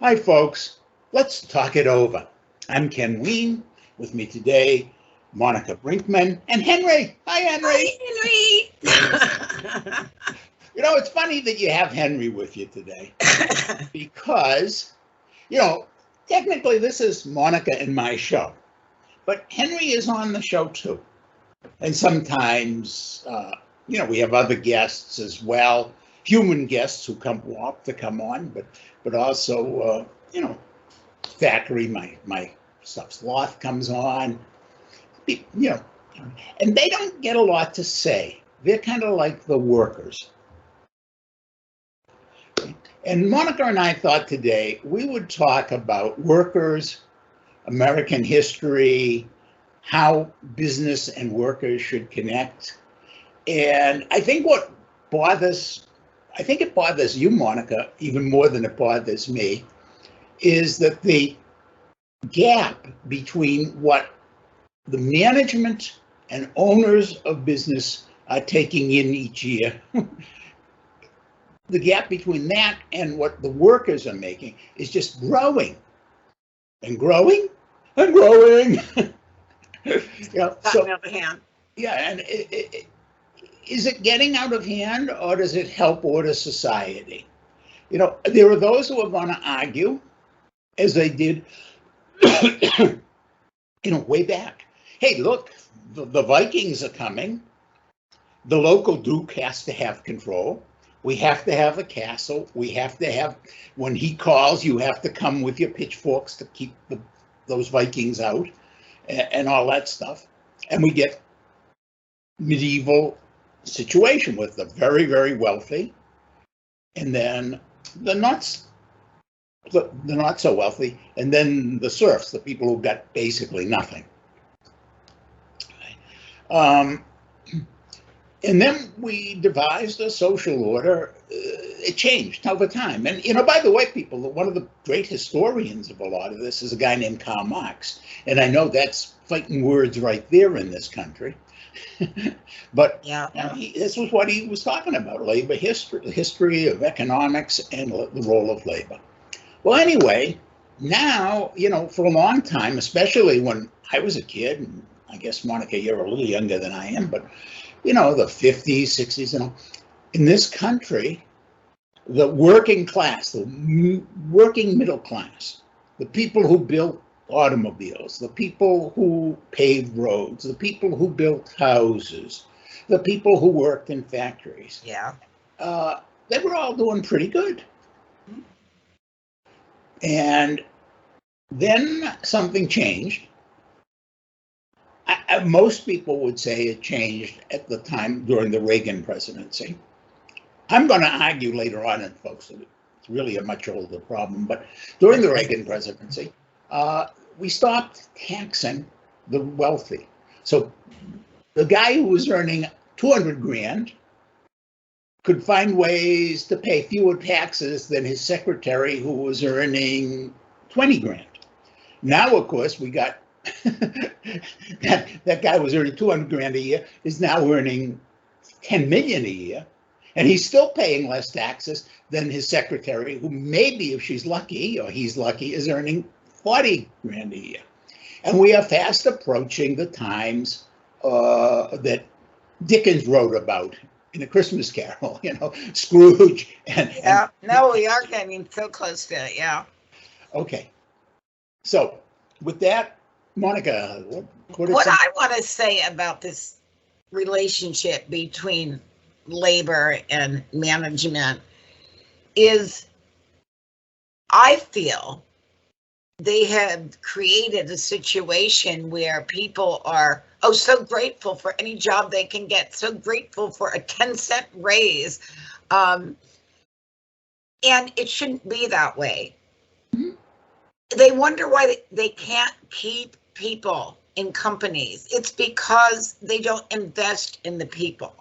Hi, folks. Let's talk it over. I'm Ken Weene. With me today, Monica Brinkman and Henry. Hi, Henry. Hi, Henry. It's funny that you have Henry with you today because, technically this is Monica and my show, but Henry is on the show too. And sometimes, we have other guests as well, human guests who come on, but also, Thackeray, my stuff, Sloth comes on, and they don't get a lot to say. They're kind of like the workers. And Monica and I thought today we would talk about workers, American history, how business and workers should connect. And I think it bothers you, Monica, even more than it bothers me, is that the gap between what the management and owners of business are taking in each year, the gap between that and what the workers are making is just growing and growing and growing. Gotten out of hand. Yeah, and is it getting out of hand, or does it help order society? There are those who are going to argue, as they did, way back. Hey, look, the Vikings are coming. The local duke has to have control. We have to have a castle. We have to have, when he calls, you have to come with your pitchforks to keep those Vikings out and all that stuff. And we get medieval situation with the very, very wealthy, and then the not so wealthy, and then the serfs, the people who got basically nothing. And then we devised a social order. It changed over time. And, by the way, people, one of the great historians of a lot of this is a guy named Karl Marx. And I know that's fighting words right there in this country. But yeah. This was what he was talking about, labor history, the history of economics and the role of labor. Well, anyway, now, for a long time, especially when I was a kid, and I guess, Monica, you're a little younger than I am, but, the 50s, 60s, in this country, the working class, the working middle class, the people who built automobiles, the people who paved roads, the people who built houses, the people who worked in factories. Yeah. They were all doing pretty good. And then something changed. Most people would say it changed at the time during the Reagan presidency. I'm going to argue later on, and folks, it's really a much older problem, but during the Reagan presidency, we stopped taxing the wealthy. So the guy who was earning $200,000 could find ways to pay fewer taxes than his secretary who was earning $20,000. Now, of course, we got that guy was earning $200,000 a year is now earning $10 million a year, and he's still paying less taxes than his secretary, who maybe, if she's lucky or he's lucky, is earning $40,000 a year. And we are fast approaching the times that Dickens wrote about in A Christmas Carol. Scrooge and no, we are getting so close to it. Yeah. Okay. So with that, Monica, what I want to say about this relationship between labor and management is I feel they have created a situation where people are so grateful for any job they can get, so grateful for a 10-cent raise. And it shouldn't be that way. Mm-hmm. They wonder why they can't keep people in companies. It's because they don't invest in the people.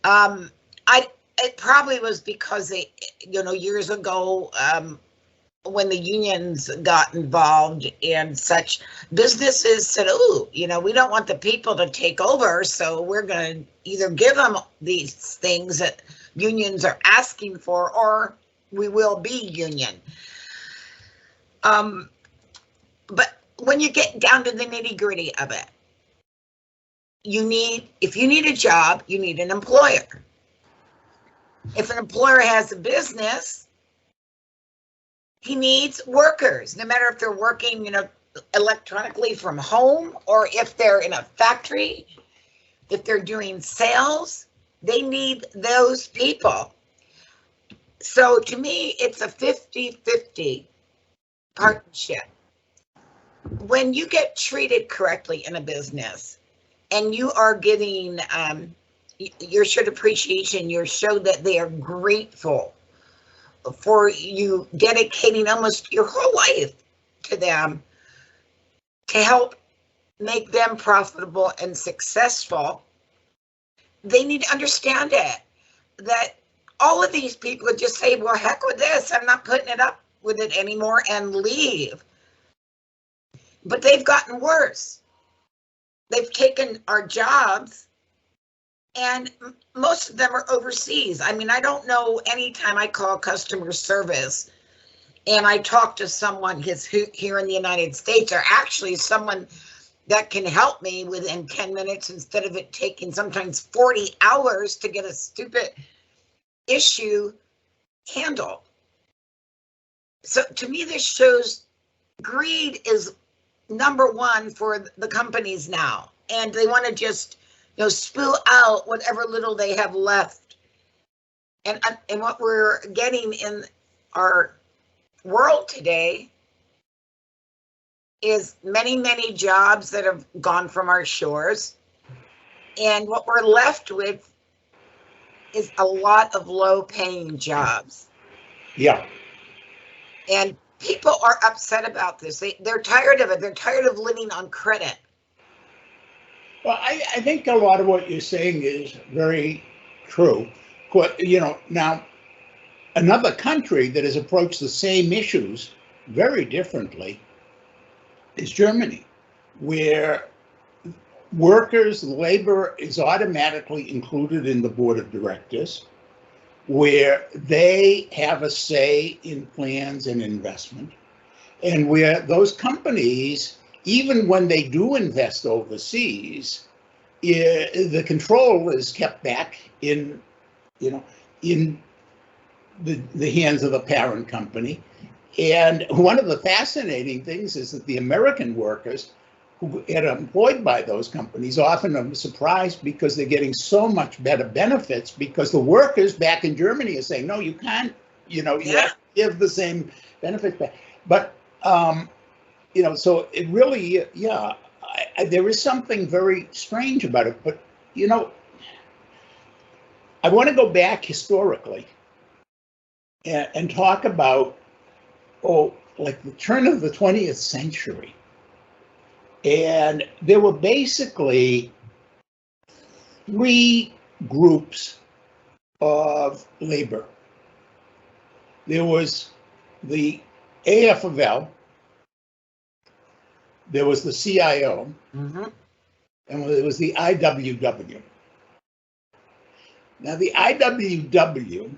It probably was because they, years ago, when the unions got involved and such, businesses said, we don't want the people to take over, so we're going to either give them these things that unions are asking for, or we will be union. But when you get down to the nitty-gritty of it, if you need a job, you need an employer. If an employer has a business, he needs workers, no matter if they're working, electronically from home, or if they're in a factory, if they're doing sales, they need those people. So to me, it's a 50-50 partnership. When you get treated correctly in a business and you are getting your showed appreciation, you show that they are grateful for you dedicating almost your whole life to them to help make them profitable and successful, they need to understand it, that all of these people would just say, well, heck with this, I'm not putting it up with it anymore, and leave. But they've gotten worse. They've taken our jobs, and most of them are overseas. I mean, I don't know, anytime I call customer service and I talk to someone who's here in the United States, or actually someone that can help me within 10 minutes instead of it taking sometimes 40 hours to get a stupid issue handled. So to me, this shows greed is number one for the companies now, and they want to just spill out whatever little they have left. And what we're getting in our world today is many jobs that have gone from our shores, and what we're left with is a lot of low-paying jobs. Yeah. And people are upset about this. They're tired of it. They're tired of living on credit. Well, I think a lot of what you're saying is very true. Now, another country that has approached the same issues very differently is Germany, where workers' labor is automatically included in the board of directors, where they have a say in plans and investment, and where those companies, even when they do invest overseas, the control is kept back in the hands of the parent company. And one of the fascinating things is that the American workers who get employed by those companies often are surprised because they're getting so much better benefits, because the workers back in Germany are saying, no, you can't, you have to give the same benefits back. But, so it really, there is something very strange about it. But, I want to go back historically and talk about, like the turn of the 20th century. And there were basically three groups of labor. There was the AFL, there was the CIO, and there was the IWW. Now, the IWW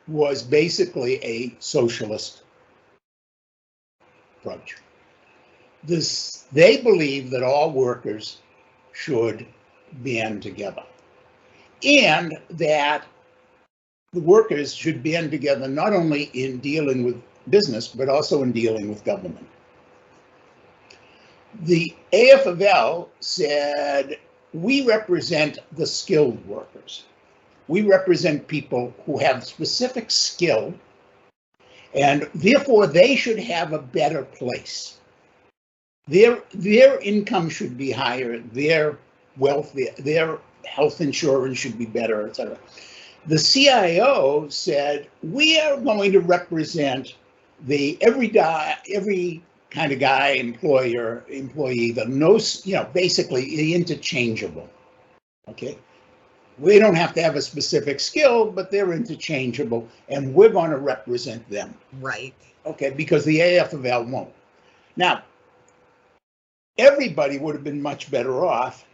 was basically a socialist approach. They believe that all workers should band together, and that the workers should band together not only in dealing with business, but also in dealing with government. The AFL said, we represent the skilled workers. We represent people who have specific skill, and therefore they should have a better place. Their income should be higher, their wealth, their health insurance should be better, etc. The CIO said, we are going to represent the every kind of guy, employee, that knows, basically the interchangeable. Okay. We don't have to have a specific skill, but they're interchangeable, and we're going to represent them. Right. Okay, because the AFL won't. Now, everybody would have been much better off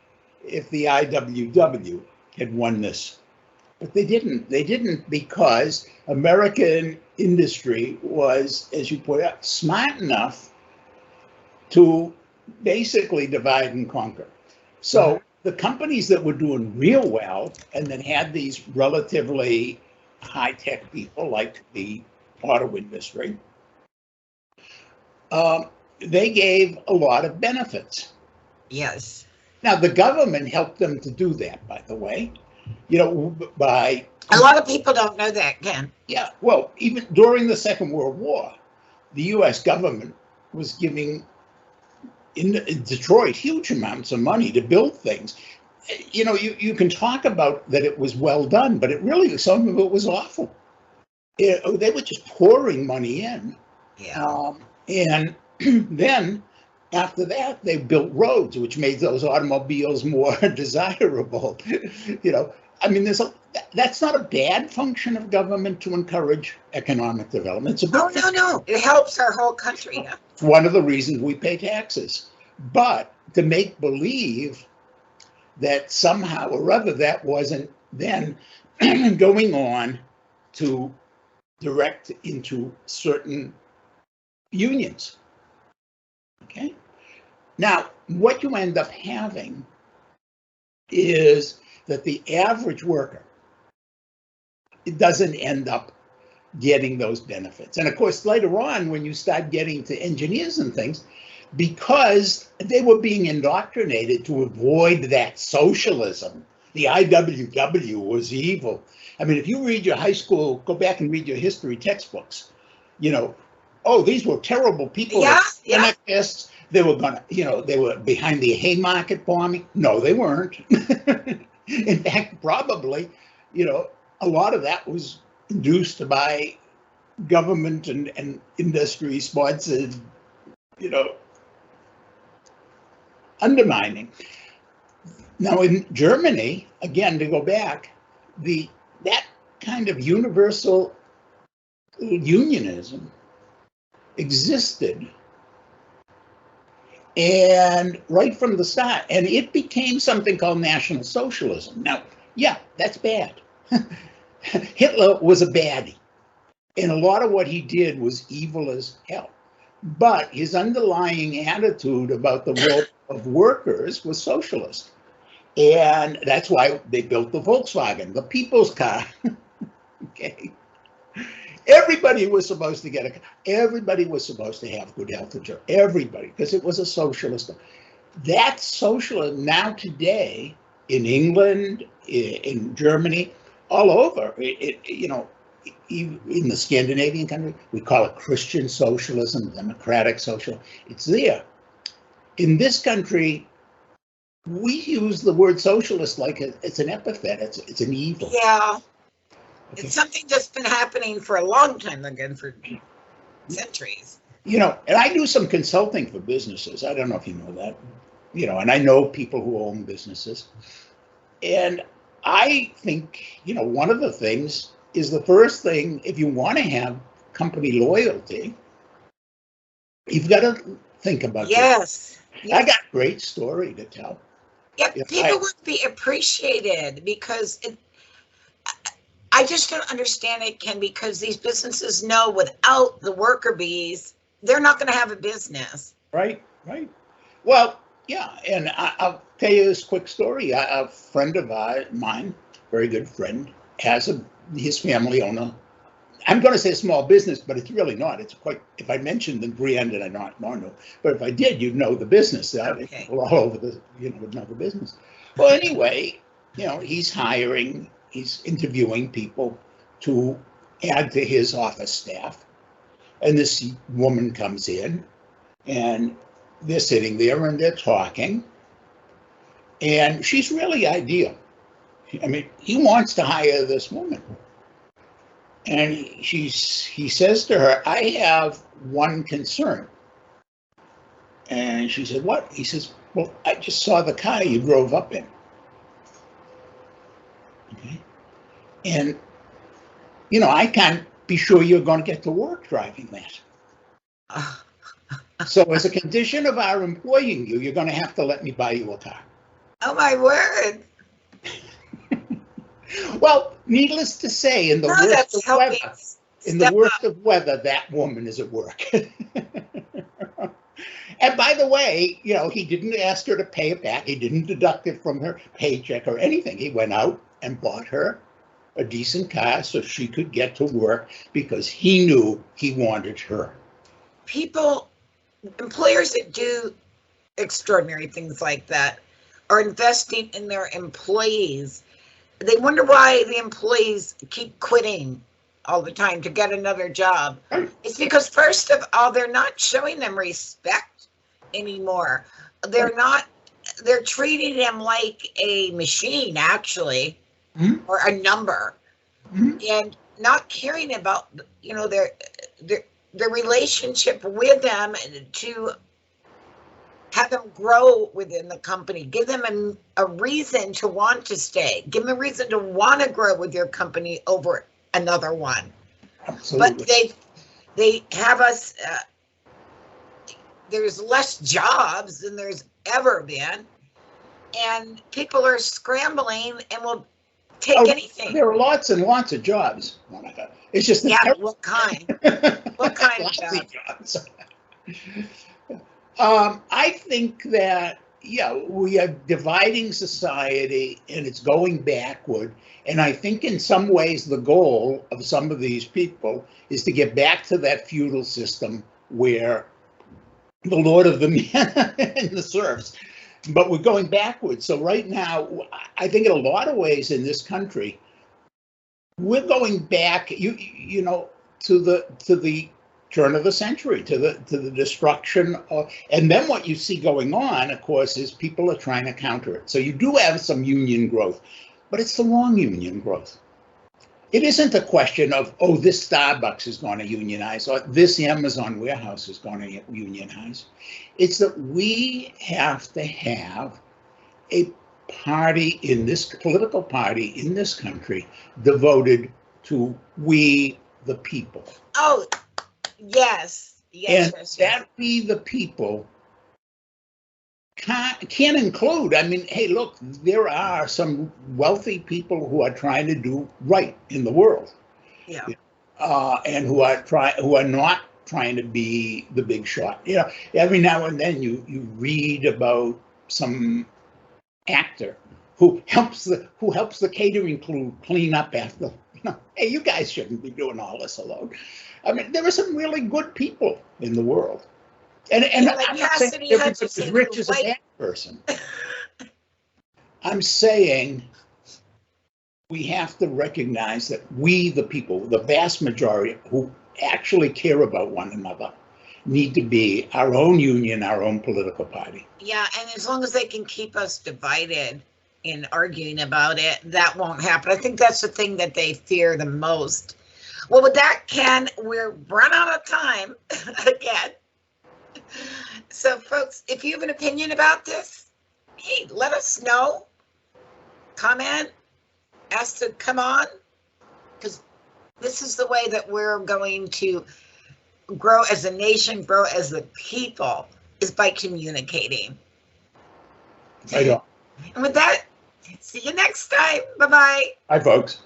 if the IWW had won this. But they didn't. They didn't, because American industry was, as you put out, smart enough to basically divide and conquer. So the companies that were doing real well and then had these relatively high-tech people like the auto industry, they gave a lot of benefits. Yes. Now, the government helped them to do that, by the way, by... A lot of people don't know that, Ken. Yeah, well, even during the Second World War, the U.S. government was giving in Detroit huge amounts of money to build things. You can talk about that it was well done, but it really, some of it was awful. They were just pouring money in. Yeah. And then after that, they built roads, which made those automobiles more desirable. That's not a bad function of government to encourage economic development. It's a good no. It helps our whole country. Yeah. It's one of the reasons we pay taxes. But to make believe that somehow or other that wasn't then going on to direct into certain unions. Okay. Now, what you end up having is that the average worker, it doesn't end up getting those benefits. And of course, later on, when you start getting to engineers and things, because they were being indoctrinated to avoid that socialism, the IWW was evil. I mean, if you read your high school, go back and read your history textbooks, these were terrible people. Yeah. Anarchists. They were they were behind the Haymarket bombing. No, they weren't. In fact, probably, a lot of that was induced by government and industry sponsored, undermining. Now in Germany, again, to go back, that kind of universal unionism existed, and right from the start, and it became something called National Socialism. Now, yeah, that's bad. Hitler was a baddie, and a lot of what he did was evil as hell. But his underlying attitude about the role of workers was socialist. And that's why they built the Volkswagen, the people's car. Okay. Everybody was supposed to get a car. Everybody was supposed to have good health insurance. Everybody, because it was a socialist. That's socialism now today in England, in Germany, all over. In the Scandinavian country, we call it Christian socialism, democratic socialism. It's there. In this country, we use the word socialist like it's an epithet. It's an evil. Yeah. Okay. It's something that's been happening for a long time, again, for centuries. And I do some consulting for businesses. I don't know if you know that. And I know people who own businesses. And I think, one of the things is the first thing, if you want to have company loyalty, you've got to think about Yes. I got a great story to tell. Yeah, people would be appreciated because I just don't understand it, Ken, because these businesses know without the worker bees, they're not going to have a business. Right. Well, yeah, and I'll tell you this quick story. A friend of mine, very good friend, has his family own I'm going to say a small business, but it's really not. It's quite, if I mentioned the brand, and I don't know, but if I did, you'd know the business. Okay. People all over would know the business. Well, anyway, he's interviewing people to add to his office staff. And this woman comes in, and they're sitting there and they're talking. And she's really ideal. I mean, he wants to hire this woman. And he says to her, I have one concern. And she said, what? He says, well, I just saw the car you drove up in. Okay. And, I can't be sure you're going to get to work driving that. So as a condition of our employing you, you're going to have to let me buy you a car. Oh, my word. Well, needless to say, in the worst of weather, In the worst of weather, that woman is at work. And by the way, he didn't ask her to pay it back. He didn't deduct it from her paycheck or anything. He went out and bought her a decent car so she could get to work because he knew he wanted her. Employers that do extraordinary things like that are investing in their employees. They wonder why the employees keep quitting all the time to get another job. Right. It's because, first of all, they're not showing them respect anymore. They're treating them like a machine, actually, or a number, and not caring about, their relationship with them to have them grow within the company, give them a reason to want to stay, give them a reason to want to grow with your company over another one. Absolutely. But they have us, there's less jobs than there's ever been, and people are scrambling and will take anything. There are lots and lots of jobs, Monica. It's just what kind? What kind of jobs? I think that, we are dividing society and it's going backward. And I think in some ways the goal of some of these people is to get back to that feudal system where the lord of the man and the serfs. But we're going backwards. So right now, I think in a lot of ways in this country, we're going back, to the turn of the century, to the destruction of, and then what you see going on, of course, is people are trying to counter it. So you do have some union growth, but it's the wrong union growth. It isn't a question of, this Starbucks is going to unionize or this Amazon warehouse is going to unionize. It's that we have to have a party in this political party in this country devoted to we the people. Oh, yes. And that we the people can include, hey, look, there are some wealthy people who are trying to do right in the world. Yeah. And who are not trying to be the big shot. Every now and then you read about some actor who helps the catering crew clean up after. Hey, you guys shouldn't be doing all this alone. There are some really good people in the world. And I'm not saying everybody's as rich as a bad person. I'm saying we have to recognize that we, the people, the vast majority who actually care about one another, need to be our own union, our own political party. Yeah, and as long as they can keep us divided in arguing about it, that won't happen. I think that's the thing that they fear the most. Well, with that, Ken, we're run out of time again. So, folks, if you have an opinion about this, hey, let us know. Comment, ask to come on, because this is the way that we're going to grow as a nation, grow as a people, is by communicating. I know. And with that, see you next time. Bye-bye. Bye, folks.